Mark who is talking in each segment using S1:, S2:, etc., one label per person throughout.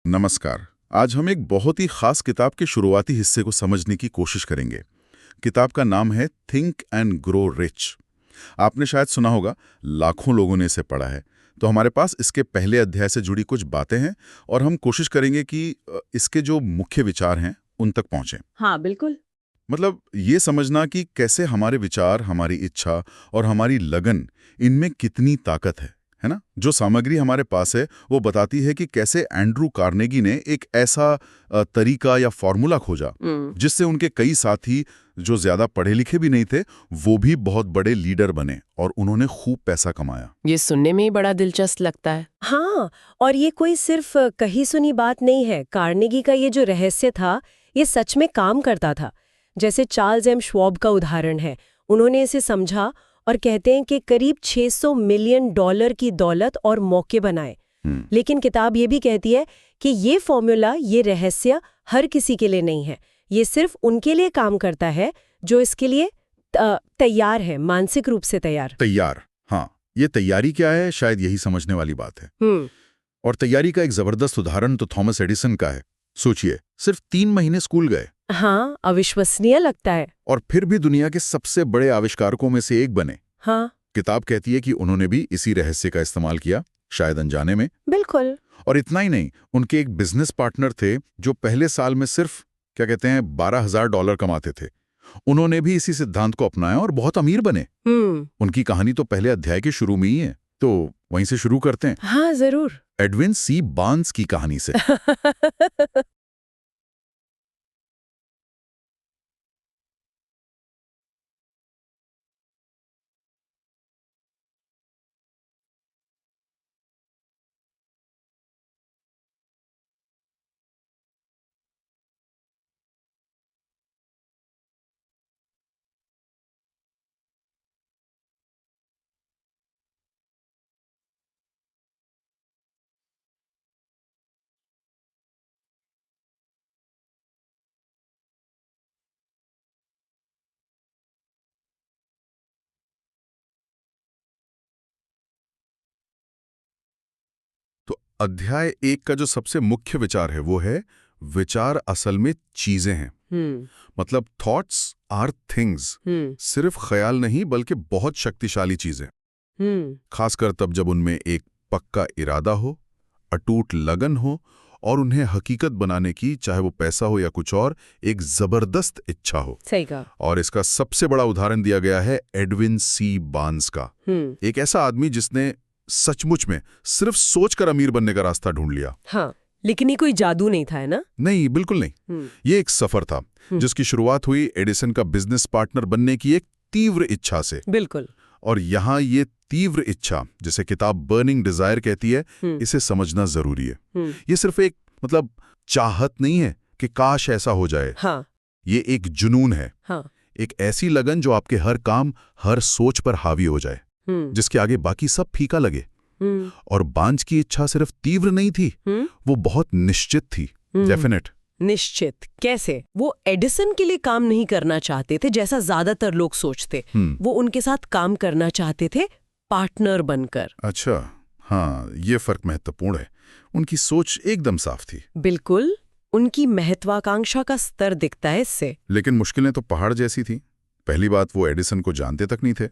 S1: नमस्कार। आज हम एक बहुत ही खास किताब के शुरुआती हिस्से को समझने की कोशिश करेंगे। किताब का नाम है थिंक एंड ग्रो रिच। आपने शायद सुना होगा, लाखों लोगों ने इसे पढ़ा है। तो हमारे पास इसके पहले अध्याय से जुड़ी कुछ बातें हैं और हम कोशिश करेंगे कि इसके जो मुख्य विचार हैं उन तक पहुंचें।
S2: हाँ, बिल्कुल।
S1: मतलब ये समझना कि कैसे हमारे विचार, हमारी इच्छा और हमारी लगन, इनमें कितनी ताकत है ना। जो सामग्री हमारे पास है वो बताती है कि कैसे एंड्रू कार्नेगी ने एक ऐसा तरीका या फॉर्मूला खोजा जिससे उनके कई साथी जो ज्यादा पढ़े लिखे भी नहीं थे वो भी बहुत बड़े लीडर बने और उन्होंने खूब पैसा कमाया।
S2: ये सुनने में ही बड़ा दिलचस्प लगता है। हाँ, और ये कोई सिर्फ कही सुनी बात नहीं है। कार्नेगी का ये जो रहस्य था, ये सच में काम करता था। जैसे चार्ल्स एम श्वाब का उदाहरण है, उन्होंने इसे समझा और कहते हैं कि करीब $600 मिलियन की दौलत और मौके बनाए। लेकिन किताब ये भी कहती है कि ये फॉर्मूला, ये रहस्य हर किसी के लिए नहीं है। ये सिर्फ उनके लिए काम करता है जो इसके लिए तैयार है, मानसिक रूप से तैयार।
S1: हाँ, ये तैयारी क्या है, शायद यही समझने वाली बात है। और तैयारी का एक जबरदस्त उदाहरण तो थॉमस एडिसन का है। सोचिए, सिर्फ 3 महीने स्कूल गए।
S2: हाँ, अविश्वसनीय लगता है।
S1: और फिर भी दुनिया के सबसे बड़े आविष्कारकों में से एक बने।
S2: हाँ,
S1: किताब कहती है कि उन्होंने भी इसी रहस्य का इस्तेमाल किया, शायद अनजाने में।
S2: बिल्कुल।
S1: और इतना ही नहीं, उनके एक बिजनेस पार्टनर थे जो पहले साल में सिर्फ $12,000 कमाते थे। उन्होंने भी इसी सिद्धांत को अपनाया और बहुत अमीर बने। उनकी कहानी तो पहले अध्याय के शुरू में ही है, तो वहीं से शुरू करते हैं।
S2: हाँ, जरूर।
S1: एडविन सी बार्न्स की कहानी से। तो अध्याय 1 का जो सबसे मुख्य विचार है वो है, विचार असल में चीजें हैं। मतलब थॉट्स आर थिंग्स। सिर्फ ख्याल नहीं बल्कि बहुत शक्तिशाली चीजें। खासकर तब जब उनमें एक पक्का इरादा हो, अटूट लगन हो और उन्हें हकीकत बनाने की, चाहे वो पैसा हो या कुछ और, एक जबरदस्त इच्छा हो।
S2: सही कहा।
S1: और इसका सबसे बड़ा उदाहरण दिया गया है एडविन सी बार्न्स का। एक ऐसा आदमी जिसने सचमुच में सिर्फ सोचकर अमीर बनने का रास्ता ढूंढ लिया।
S2: हाँ, लेकिन ये कोई जादू नहीं था, है ना?
S1: नहीं, बिल्कुल नहीं। ये एक सफर था जिसकी शुरुआत हुई एडिसन का बिजनेस पार्टनर बनने की एक तीव्र इच्छा से।
S2: बिल्कुल।
S1: और यहाँ ये तीव्र इच्छा, जिसे किताब बर्निंग डिजायर कहती है, इसे समझना जरूरी है। ये सिर्फ एक चाहत नहीं है कि काश ऐसा हो जाए।
S2: हाँ।
S1: ये एक जुनून है। हाँ। एक ऐसी लगन जो आपके हर काम, हर सोच पर हावी हो जाए, जिसके आगे बाकी सब फीका लगे। और बार्न्स की इच्छा सिर्फ तीव्र नहीं थी, वो बहुत निश्चित थी। डेफिनेट।
S2: निश्चित कैसे? वो एडिसन के लिए काम नहीं करना चाहते थे जैसा ज्यादातर लोग सोचते। वो उनके साथ काम करना चाहते थे, पार्टनर बनकर।
S1: अच्छा, हाँ, ये फर्क महत्वपूर्ण है। उनकी सोच एकदम साफ थी।
S2: बिल्कुल, उनकी महत्वाकांक्षा का स्तर दिखता है इससे।
S1: लेकिन मुश्किलें तो पहाड़ जैसी थी। पहली बात, वो एडिसन को जानते तक नहीं थे।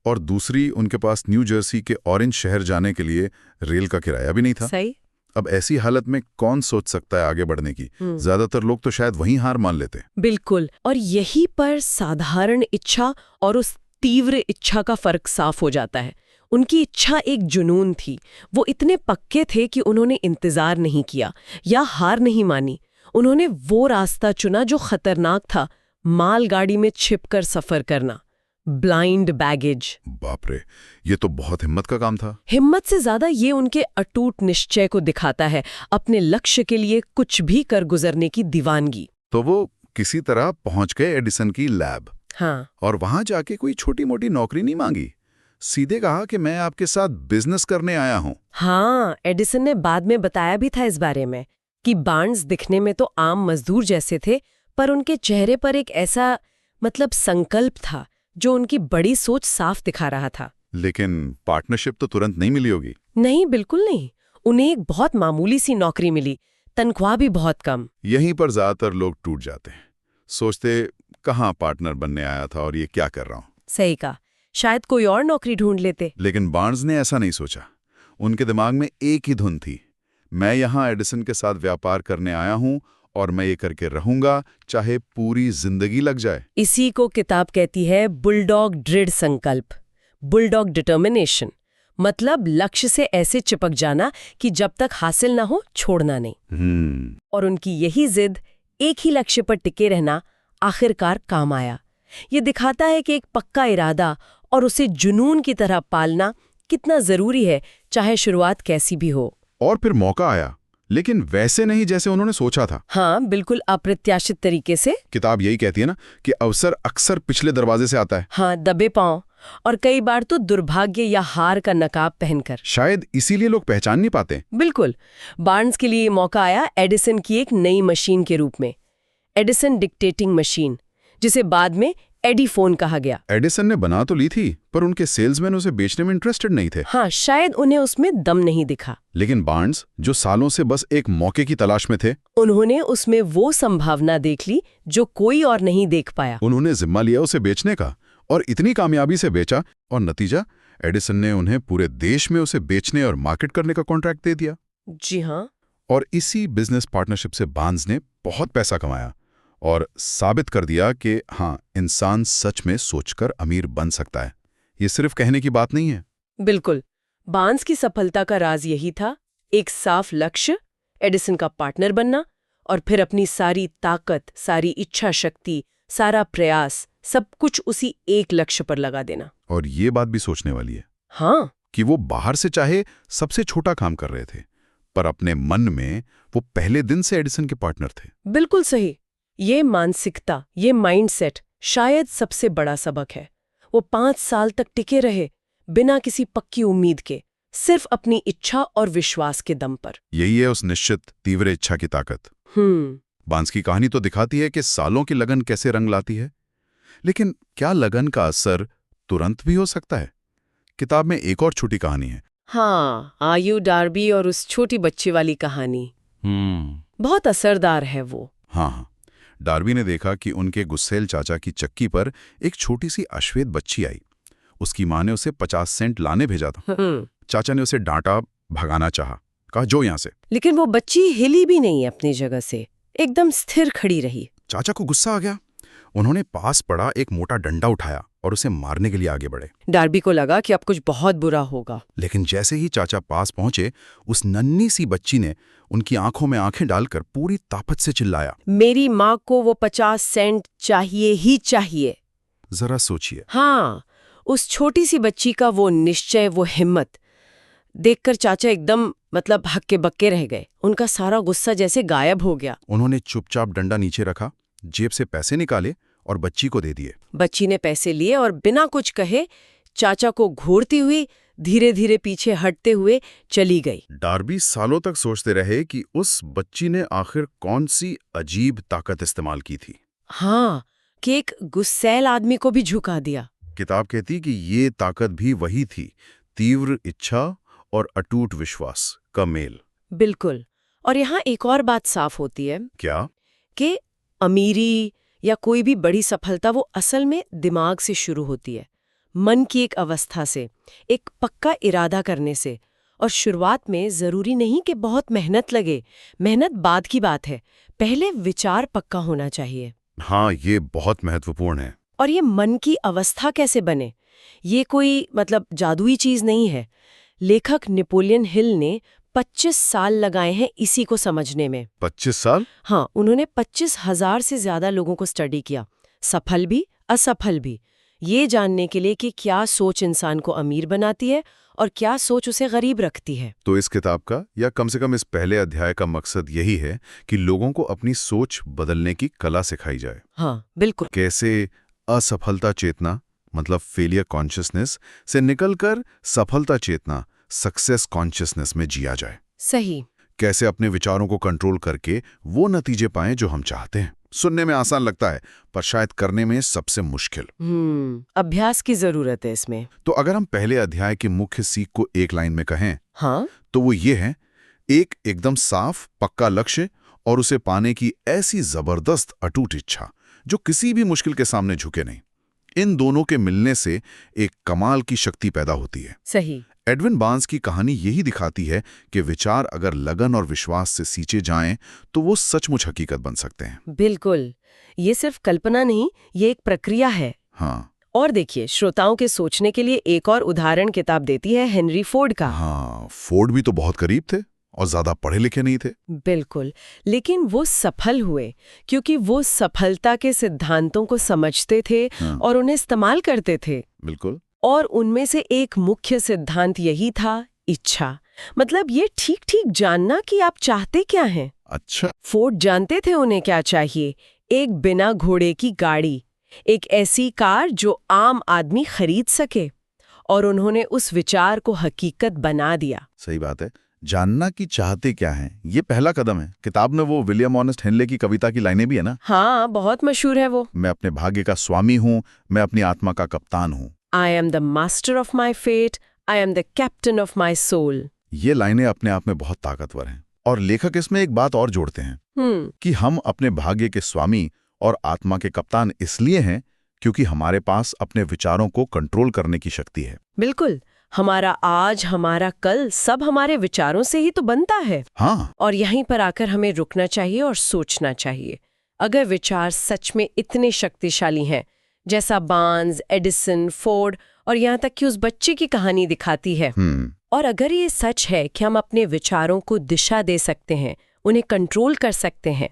S1: और दूसरी, उनके पास न्यू जर्सी के ऑरेंज शहर जाने के लिए रेल का किराया भी नहीं था।
S2: सही।
S1: अब ऐसी हालत में कौन सोच सकता है आगे बढ़ने की? ज्यादातर लोग तो शायद वहीं हार मान लेते।
S2: बिल्कुल। और यहीं पर साधारण इच्छा और उस तीव्र इच्छा का फर्क साफ हो जाता है। उनकी इच्छा एक जुनून थी। वो इतने पक्के थे कि उन्होंने इंतजार नहीं किया या हार नहीं मानी। उन्होंने वो रास्ता चुना जो खतरनाक था, मालगाड़ी में छिपकर सफर करना, ब्लाइंड बैगेज।
S1: बाप रे, ये तो बहुत हिम्मत का काम था।
S2: हिम्मत से ज्यादा ये उनके अटूट निश्चय को दिखाता है, अपने लक्ष्य के लिए कुछ भी कर गुजरने की दीवानगी।
S1: तो वो किसी तरह पहुंच गए एडिसन की लैब।
S2: हाँ।
S1: और वहां जाके कोई छोटी मोटी नौकरी नहीं मांगी, सीधे कहा कि मैं आपके साथ बिजनेस करने आया हूं।
S2: हाँ, एडिसन ने बाद में बताया भी था इस बारे में कि बार्न्स दिखने में तो आम मजदूर जैसे थे, पर उनके चेहरे पर एक ऐसा संकल्प था जो उनकी बड़ी सोच साफ दिखा रहा था।
S1: लेकिन पार्टनरशिप तो तुरंत नहीं मिली होगी।
S2: नहीं, बिल्कुल नहीं। उन्हें एक बहुत मामूली सी नौकरी मिली, तनख्वाह भी बहुत कम।
S1: यहीं पर ज्यादातर लोग टूट जाते हैं, सोचते कहाँ पार्टनर बनने आया था और ये क्या कर रहा हूं।
S2: सही कहा, शायद कोई और नौकरी ढूंढ लेते।
S1: लेकिन बार्न्स ने ऐसा नहीं सोचा। उनके दिमाग में एक ही धुन थी, मैं यहां एडिसन के साथ व्यापार करने आया हूं और मैं ये करके रहूंगा, चाहे पूरी जिंदगी लग जाए।
S2: इसी को किताब कहती है बुलडॉग दृढ़ संकल्प, बुलडॉग डिटर्मिनेशन। मतलब लक्ष्य से ऐसे चिपक जाना कि जब तक हासिल ना हो छोड़ना नहीं। और उनकी यही जिद, एक ही लक्ष्य पर टिके रहना, आखिरकार काम आया। ये दिखाता है कि एक पक्का इरादा और उसे जुनून की तरह पालना कितना जरूरी है, चाहे शुरुआत कैसी भी हो।
S1: और फिर मौका आया, लेकिन वैसे नहीं जैसे उन्होंने सोचा था।
S2: हाँ, बिल्कुल अप्रत्याशित तरीके से।
S1: किताब यही कहती है ना कि अवसर अक्सर पिछले दरवाजे से आता है।
S2: हाँ, दबे पांव, और कई बार तो दुर्भाग्य या हार का नकाब पहनकर।
S1: शायद इसीलिए लोग पहचान नहीं पाते।
S2: बिल्कुल। बार्न्स के लिए मौका आया एडिसन की एक नई मशीन के रूप में, एडिसन डिक्टेटिंग मशीन, जिसे बाद में एडीफोन कहा गया।
S1: एडिसन ने बना तो ली थी, पर उनके सेल्समैन उसे बेचने में इंटरेस्टेड नहीं थे।
S2: हाँ, शायद उन्हें उसमें दम नहीं दिखा।
S1: लेकिन बार्न्स, जो सालों से बस एक मौके की तलाश में थे,
S2: उन्होंने उसमें वो संभावना देख ली जो कोई और नहीं देख पाया।
S1: उन्होंने जिम्मा लिया उसे बेचने का, और इतनी कामयाबी से बेचा, और नतीजा एडिसन ने उन्हें पूरे देश में उसे बेचने और मार्केट करने का कॉन्ट्रैक्ट दे दिया।
S2: जी हाँ।
S1: और इसी बिजनेस पार्टनरशिप से बार्न्स ने बहुत पैसा कमाया और साबित कर दिया कि हाँ, इंसान सच में सोचकर अमीर बन सकता है। ये सिर्फ कहने की बात नहीं है।
S2: बिल्कुल। बार्न्स की सफलता का राज यही था, एक साफ लक्ष्य, एडिसन का पार्टनर बनना, और फिर अपनी सारी ताकत, सारी इच्छा शक्ति, सारा प्रयास, सब कुछ उसी एक लक्ष्य पर लगा देना।
S1: और ये बात भी सोचने वाली है,
S2: हाँ,
S1: कि वो बाहर से चाहे सबसे छोटा काम कर रहे थे, पर अपने मन में वो पहले दिन से एडिसन के पार्टनर थे।
S2: बिल्कुल सही। ये मानसिकता, ये माइंडसेट शायद सबसे बड़ा सबक है। वो 5 साल तक टिके रहे, बिना किसी पक्की उम्मीद के, सिर्फ अपनी इच्छा और विश्वास के दम पर।
S1: यही है उस निश्चित तीव्र इच्छा की ताकत। बार्न्स की कहानी तो दिखाती है कि सालों की लगन कैसे रंग लाती है, लेकिन क्या लगन का असर तुरंत भी हो सकता है? किताब में एक और छोटी कहानी है।
S2: हाँ, आयु डार्बी और उस छोटी बच्ची वाली कहानी बहुत असरदार है वो।
S1: हाँ, डार्बी ने देखा कि उनके गुस्सैल चाचा की चक्की पर एक छोटी सी अश्वेत बच्ची आई। उसकी माँ ने उसे 50 सेंट लाने भेजा था। चाचा ने उसे डांटा, भगाना चाहा, कहा जो यहां से।
S2: लेकिन वो बच्ची हिली भी नहीं अपनी जगह से, एकदम स्थिर खड़ी रही।
S1: चाचा को गुस्सा आ गया। उन्होंने पास पड़ा एक मोटा डंडा उठाया और उसे मारने के लिए आगे बढ़े।
S2: डार्बी को लगा कि अब कुछ बहुत बुरा होगा।
S1: लेकिन जैसे ही चाचा पास पहुंचे, उस नन्ही सी बच्ची ने उनकी आंखों में आंखें डालकर पूरी ताकत से चिल्लाया,
S2: मेरी माँ को वो 50 सेंट चाहिए ही चाहिए।
S1: जरा सोचिए।
S2: हाँ, उस छोटी सी बच्ची का वो निश्चय, वो हिम्मत देखकर चाचा एकदम हक्के बक्के रह गए। उनका सारा गुस्सा जैसे गायब हो गया।
S1: उन्होंने चुपचाप डंडा नीचे रखा, जेब से पैसे निकाले और बच्ची को दे दिए।
S2: बच्ची ने पैसे लिए और बिना कुछ कहे चाचा को घूरती हुई धीरे धीरे पीछे हटते हुए चली गई।
S1: डार्बी सालों तक सोचते रहे कि उस बच्ची ने आखिर कौन सी अजीब ताकत इस्तेमाल की थी।
S2: हाँ, कि एक गुस्सैल आदमी को भी झुका दिया।
S1: किताब कहती कि ये ताकत भी वही थी, तीव्र इच्छा और अटूट विश्वास का मेल।
S2: बिल्कुल। और यहाँ एक और बात साफ होती है।
S1: क्या?
S2: कि अमीरी या कोई भी बड़ी सफलता वो असल में दिमाग से शुरू होती है, मन की एक अवस्था से, एक पक्का इरादा करने से। और शुरुआत में जरूरी नहीं कि बहुत मेहनत लगे, मेहनत बाद की बात है, पहले विचार पक्का होना चाहिए।
S1: हाँ, ये बहुत महत्वपूर्ण है।
S2: और ये मन की अवस्था कैसे बने, ये कोई जादुई चीज नहीं है। लेखक नेपोलियन हिल ने 25 साल लगाए हैं इसी को समझने में।
S1: 25 साल?
S2: हाँ, उन्होंने 25,000 से ज्यादा लोगों को स्टडी किया, सफल भी असफल भी, ये जानने के लिए कि क्या सोच इंसान को अमीर बनाती है और क्या सोच उसे गरीब रखती है।
S1: तो इस किताब का, या कम से कम इस पहले अध्याय का मकसद यही है कि लोगों को अपनी सोच बदलने की कला सिखाई जाए।
S2: हाँ, बिल्कुल।
S1: कैसे असफलता चेतना, फेलियर कॉन्शियसनेस से निकलकर सफलता चेतना, सक्सेस कॉन्शियसनेस में जिया जाए।
S2: सही।
S1: कैसे अपने विचारों को कंट्रोल करके वो नतीजे पाएं जो हम चाहते हैं। सुनने में आसान लगता है, पर शायद करने में सबसे मुश्किल।
S2: अभ्यास की जरूरत है इसमें।
S1: तो अगर हम पहले अध्याय की मुख्य सीख को एक लाइन में कहें,
S2: हाँ,
S1: तो वो ये है, एक एकदम साफ पक्का लक्ष्य और उसे पाने की ऐसी जबरदस्त अटूट इच्छा जो किसी भी मुश्किल के सामने झुके नहीं। इन दोनों के मिलने से एक कमाल की शक्ति पैदा होती है।
S2: सही।
S1: एडविन बार्न्स की कहानी यही दिखाती है कि विचार अगर लगन और विश्वास से सींचे जाएं तो वो सचमुच हकीकत बन सकते हैं।
S2: बिल्कुल, ये सिर्फ कल्पना नहीं, ये एक प्रक्रिया है।
S1: हाँ।
S2: और देखिए, श्रोताओं के सोचने के लिए एक और उदाहरण किताब देती है हेनरी फोर्ड का।
S1: हाँ, फोर्ड भी तो बहुत करीब थे और ज्यादा पढ़े लिखे नहीं थे।
S2: बिल्कुल, लेकिन वो सफल हुए क्योंकि वो सफलता के सिद्धांतों को समझते थे और उन्हें इस्तेमाल करते थे।
S1: बिल्कुल।
S2: और उनमें से एक मुख्य सिद्धांत यही था, इच्छा। मतलब ये ठीक ठीक जानना कि आप चाहते क्या हैं।
S1: अच्छा।
S2: फोर्ड जानते थे उन्हें क्या चाहिए। एक बिना घोड़े की गाड़ी, एक ऐसी कार जो आम आदमी खरीद सके, और उन्होंने उस विचार को हकीकत बना दिया।
S1: सही बात है। जानना कि चाहते क्या हैं, ये पहला कदम है। किताब में वो विलियम ऑनेस्ट हेनले की कविता की लाइनें भी है ना।
S2: हाँ, बहुत मशहूर है वो।
S1: मैं अपने भाग्य का स्वामी हूँ, मैं अपनी आत्मा का कप्तान हूँ।
S2: I am the master of my fate, I am the captain of my soul।
S1: ये लाइनें अपने आप में बहुत ताकतवर हैं। और लेखक इसमें एक बात और जोड़ते हैं कि हम अपने भाग्य के स्वामी और आत्मा के कप्तान इसलिए हैं क्योंकि हमारे पास अपने विचारों को कंट्रोल करने की शक्ति है।
S2: बिल्कुल, हमारा आज, हमारा कल, सब हमारे विचारों से ही तो बनता है।
S1: हाँ।
S2: और यहीं पर आकर हमें रुकना चाहिए और सोचना चाहिए। अगर विचार सच में इतने शक्तिशाली हैं, जैसा बार्न्स, एडिसन, फोर्ड और यहाँ तक कि उस बच्चे की कहानी दिखाती है, और अगर ये सच है कि हम अपने विचारों को दिशा दे सकते हैं, उन्हें कंट्रोल कर सकते हैं,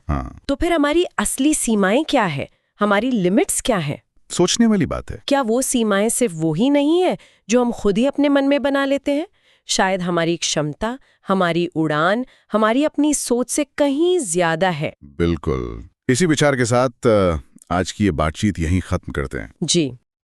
S2: तो फिर हमारी असली सीमाएं क्या है, हमारी लिमिट्स क्या है?
S1: सोचने वाली बात है।
S2: क्या वो सीमाएं सिर्फ वो ही नहीं है जो हम खुद ही अपने मन में बना लेते हैं? शायद हमारी क्षमता, हमारी उड़ान, हमारी अपनी सोच से कहीं ज्यादा है।
S1: बिल्कुल। इसी विचार के साथ आज की ये बातचीत यहीं खत्म करते हैं।
S2: जी।